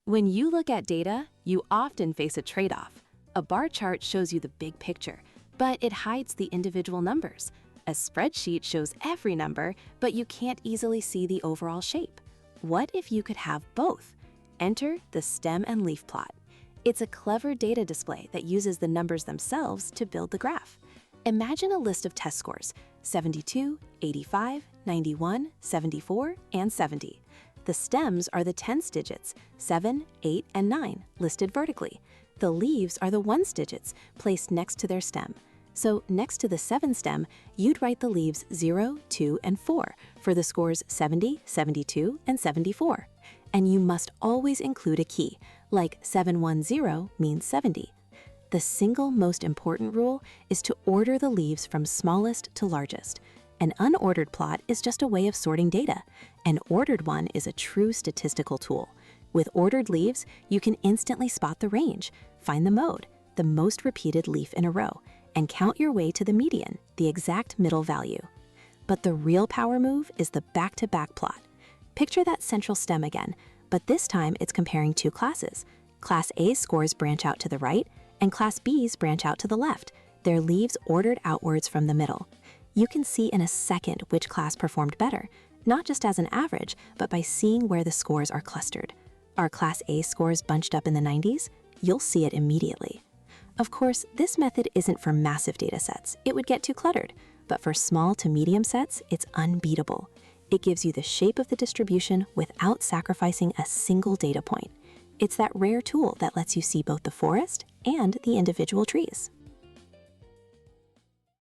When you look at data, you often face a trade-off. A bar chart shows you the big picture, but it hides the individual numbers. A spreadsheet shows every number, but you can't easily see the overall shape. What if you could have both? Enter the stem and leaf plot. It's a clever data display that uses the numbers themselves to build the graph. Imagine a list of test scores: 72, 85, 91, 74, and 70. The stems are the tens digits, 7, 8, and 9, listed vertically. The leaves are the ones digits, placed next to their stem. So next to the 7 stem, you'd write the leaves 0, 2, and 4 for the scores 70, 72, and 74. And you must always include a key, like 710 means 70. The single most important rule is to order the leaves from smallest to largest. An unordered plot is just a way of sorting data. An ordered one is a true statistical tool. With ordered leaves, you can instantly spot the range, find the mode, the most repeated leaf in a row, and count your way to the median, the exact middle value. But the real power move is the back-to-back plot. Picture that central stem again, but this time it's comparing two classes. Class A's scores branch out to the right, and Class B's branch out to the left, their leaves ordered outwards from the middle. You can see in a second which class performed better, not just as an average, but by seeing where the scores are clustered. Are Class A scores bunched up in the 90s? You'll see it immediately. Of course, this method isn't for massive data sets. It would get too cluttered. But for small to medium sets, it's unbeatable. It gives you the shape of the distribution without sacrificing a single data point. It's that rare tool that lets you see both the forest and the individual trees.